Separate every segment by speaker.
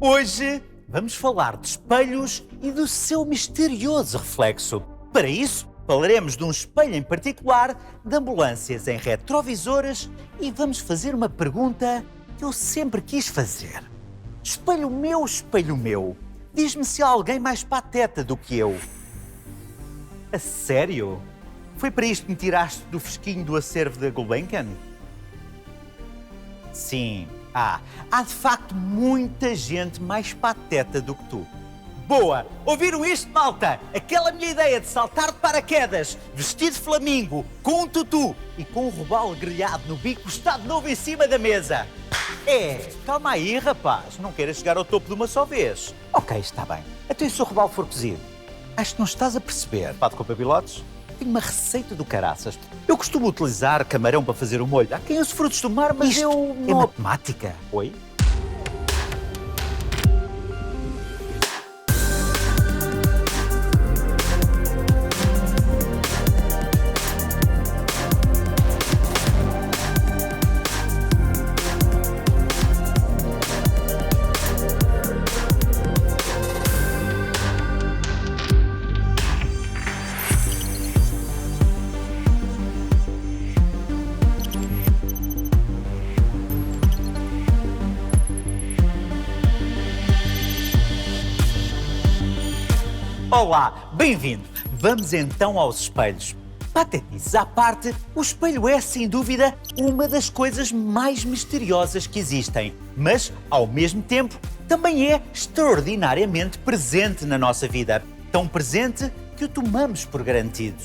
Speaker 1: Hoje vamos falar de espelhos e do seu misterioso reflexo. Para isso, falaremos de um espelho em particular, de ambulâncias em retrovisores e vamos fazer uma pergunta que eu sempre quis fazer. Espelho meu, diz-me se há alguém mais pateta do que eu. A sério? Foi para isto que me tiraste do fresquinho do acervo da Gulbenkian? Sim, há de facto muita gente mais pateta do que tu. Boa! Ouviram isto, malta? Aquela minha ideia de saltar de paraquedas, vestido de flamingo, com um tutu e com um robalo grelhado no bico está de novo em cima da mesa. Calma aí, rapaz. Não queiras chegar ao topo de uma só vez. Ok, está bem. Até se o robalo for cozido. Acho que não estás a perceber. Pato com papilotes? Tenho uma receita do caraças. Eu costumo utilizar camarão para fazer o molho. Há quem use frutos do mar, mas eu não... É matemática. Oi? Olá, bem-vindo! Vamos então aos espelhos. Patetices à parte, o espelho é, sem dúvida, uma das coisas mais misteriosas que existem, mas, ao mesmo tempo, também é extraordinariamente presente na nossa vida. Tão presente que o tomamos por garantido.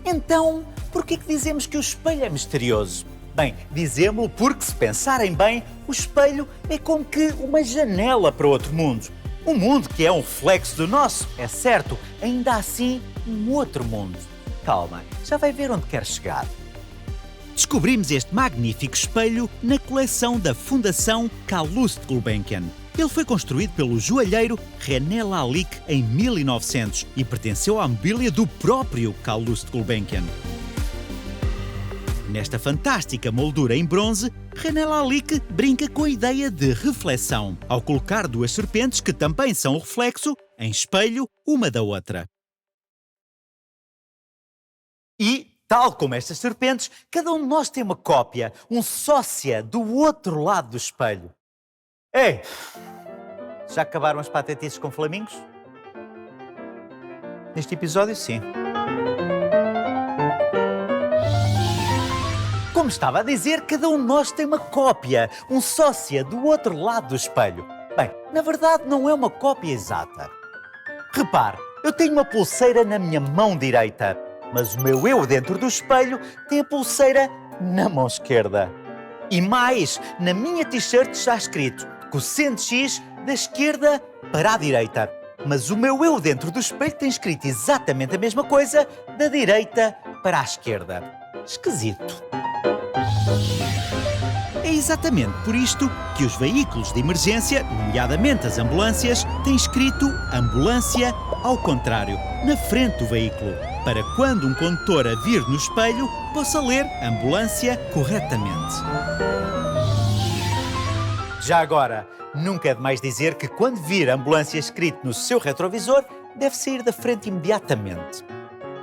Speaker 1: Então, por que dizemos que o espelho é misterioso? Bem, dizemos-lo porque, se pensarem bem, o espelho é como que uma janela para outro mundo. Um mundo que é um reflexo do nosso, é certo, ainda assim um outro mundo. Calma, já vai ver onde quer chegar. Descobrimos este magnífico espelho na coleção da Fundação Calouste Gulbenkian. Ele foi construído pelo joalheiro René Lalique em 1900 e pertenceu à mobília do próprio Calouste Gulbenkian. Nesta fantástica moldura em bronze, René Lalique brinca com a ideia de reflexão, ao colocar duas serpentes que também são o reflexo, em espelho, uma da outra. E, tal como estas serpentes, cada um de nós tem uma cópia, um sócia do outro lado do espelho. Ei! Já acabaram as patetices com flamingos? Neste episódio, sim. Como estava a dizer, cada um de nós tem uma cópia, um sócia do outro lado do espelho. Bem, na verdade não é uma cópia exata. Repare, eu tenho uma pulseira na minha mão direita, mas o meu eu dentro do espelho tem a pulseira na mão esquerda. E mais, na minha t-shirt está escrito cosseno X da esquerda para a direita. Mas o meu eu dentro do espelho tem escrito exatamente a mesma coisa da direita para a esquerda. Esquisito. É exatamente por isto que os veículos de emergência, nomeadamente as ambulâncias, têm escrito ambulância ao contrário, na frente do veículo, para quando um condutor a vir no espelho, possa ler ambulância corretamente. Já agora, nunca é demais dizer que quando vir ambulância escrito no seu retrovisor, deve sair da frente imediatamente.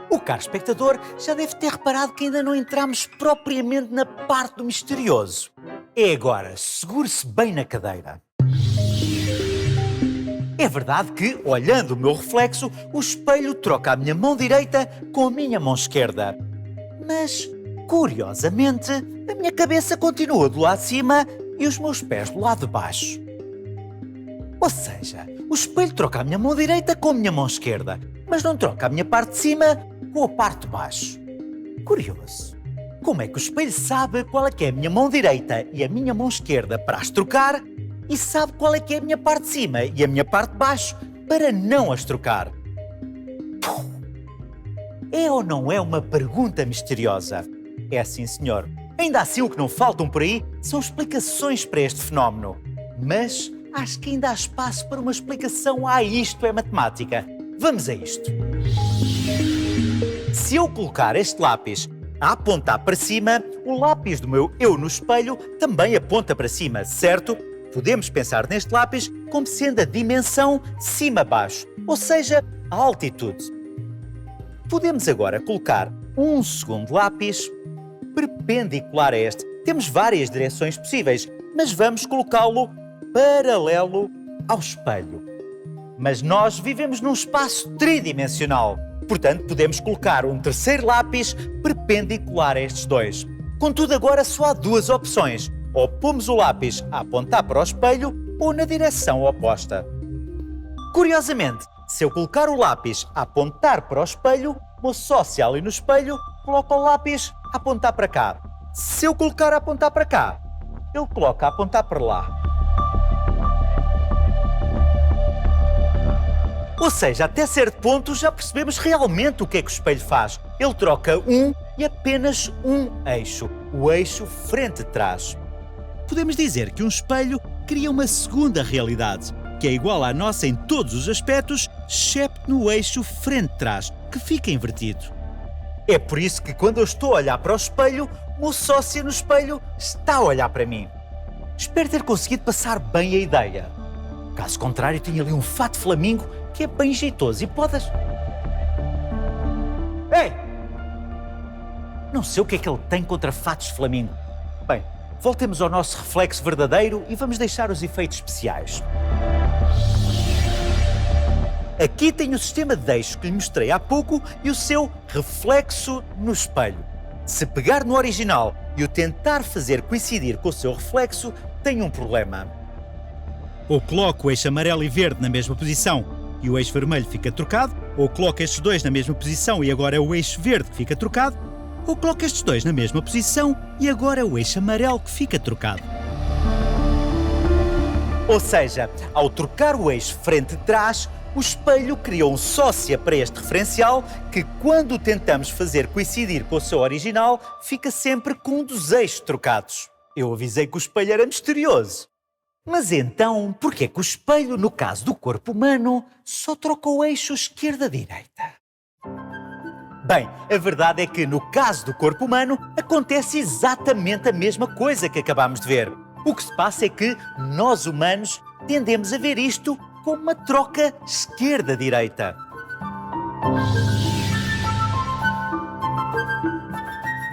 Speaker 1: O caro espectador já deve ter reparado que ainda não entramos propriamente na parte do misterioso. É agora, segure-se bem na cadeira. É verdade que, olhando o meu reflexo, o espelho troca a minha mão direita com a minha mão esquerda. Mas, curiosamente, a minha cabeça continua do lado de cima e os meus pés do lado de baixo. Ou seja, o espelho troca a minha mão direita com a minha mão esquerda, mas não troca a minha parte de cima com a parte de baixo. Curioso. Como é que o espelho sabe qual é que é a minha mão direita e a minha mão esquerda para as trocar e sabe qual é que é a minha parte de cima e a minha parte de baixo para não as trocar? É ou não é uma pergunta misteriosa? É sim, senhor. Ainda assim, o que não faltam por aí são explicações para este fenómeno. Mas acho que ainda há espaço para uma explicação isto é matemática. Vamos a isto. Se eu colocar este lápis a apontar para cima, o lápis do meu eu no espelho também aponta para cima, certo? podemos pensar neste lápis como sendo a dimensão cima-baixo, ou seja, a altitude. Podemos agora colocar um segundo lápis perpendicular a este. Temos várias direções possíveis, mas vamos colocá-lo paralelo ao espelho. Mas nós vivemos num espaço tridimensional, portanto podemos colocar um terceiro lápis perpendicular a estes dois. Contudo, agora só há duas opções. Ou pomos o lápis a apontar para o espelho ou na direção oposta. Curiosamente, se eu colocar o lápis a apontar para o espelho, o sócio ali no espelho coloca o lápis a apontar para cá. Se eu colocar a apontar para cá, ele coloca a apontar para lá. Ou seja, até certo ponto já percebemos realmente o que é que o espelho faz. Ele troca um e apenas um eixo, o eixo frente-trás. Podemos dizer que um espelho cria uma segunda realidade, que é igual à nossa em todos os aspectos, excepto no eixo frente-trás, que fica invertido. É por isso que quando eu estou a olhar para o espelho, o meu sócio no espelho está a olhar para mim. Espero ter conseguido passar bem a ideia. Caso contrário, tenho ali um fato flamingo que é bem jeitoso e podes... Ei! Não sei o que é que ele tem contra fatos de flamingo. Bem, voltemos ao nosso reflexo verdadeiro e vamos deixar os efeitos especiais. Aqui tenho o sistema de eixo que lhe mostrei há pouco e o seu reflexo no espelho. Se pegar no original e o tentar fazer coincidir com o seu reflexo, tenho um problema. Ou coloco o eixo amarelo e verde na mesma posição e o eixo vermelho fica trocado, ou coloco estes dois na mesma posição e agora é o eixo verde que fica trocado, ou coloco estes dois na mesma posição e agora é o eixo amarelo que fica trocado. Ou seja, ao trocar o eixo frente-trás, o espelho criou um sócia para este referencial que, quando tentamos fazer coincidir com o seu original, fica sempre com um dos eixos trocados. Eu avisei que o espelho era misterioso. Mas então, por que é que o espelho, no caso do corpo humano, só troca o eixo esquerda-direita? Bem, a verdade é que no caso do corpo humano acontece exatamente a mesma coisa que acabámos de ver. O que se passa é que nós humanos tendemos a ver isto como uma troca esquerda-direita.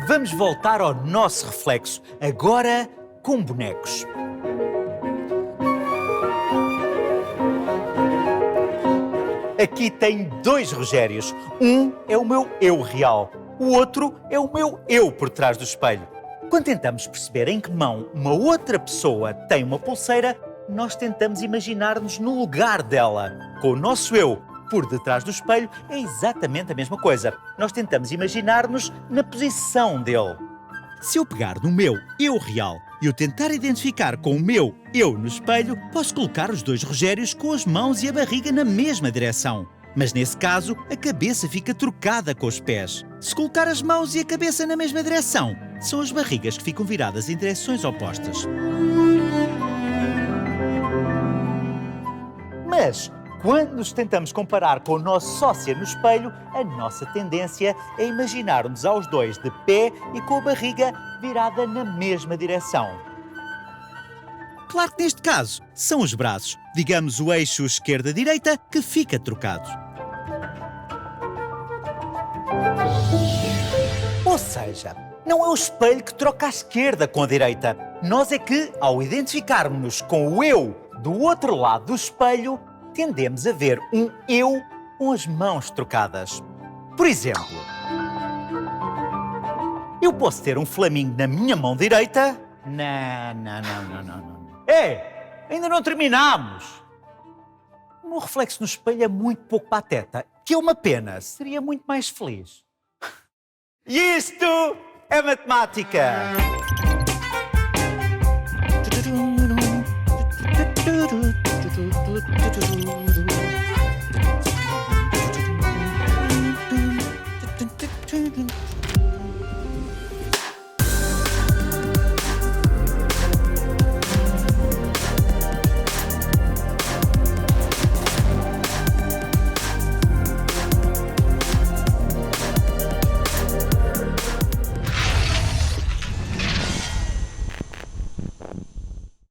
Speaker 1: Vamos voltar ao nosso reflexo, agora com bonecos. Aqui tem dois Rogérios. Um é o meu eu real, o outro é o meu eu por trás do espelho. Quando tentamos perceber em que mão uma outra pessoa tem uma pulseira, nós tentamos imaginar-nos no lugar dela. Com o nosso eu por detrás do espelho é exatamente a mesma coisa. Nós tentamos imaginar-nos na posição dele. Se eu pegar no meu eu real e o tentar identificar com o meu eu no espelho, posso colocar os dois Rogérios com as mãos e a barriga na mesma direção. Mas nesse caso, a cabeça fica trocada com os pés. Se colocar as mãos e a cabeça na mesma direção, são as barrigas que ficam viradas em direções opostas. Mas, quando nos tentamos comparar com o nosso sócio no espelho, a nossa tendência é imaginar-nos aos dois de pé e com a barriga virada na mesma direção. Claro que neste caso são os braços, digamos o eixo esquerda-direita, que fica trocado. Ou seja, não é o espelho que troca a esquerda com a direita. Nós é que, ao identificarmos-nos com o eu do outro lado do espelho, tendemos a ver um eu com as mãos trocadas. Por exemplo, eu posso ter um flamingo na minha mão direita... Não. Ei, ainda não terminamos! O meu reflexo no espelho é muito pouco pateta, que é uma pena, seria muito mais feliz. E isto é matemática!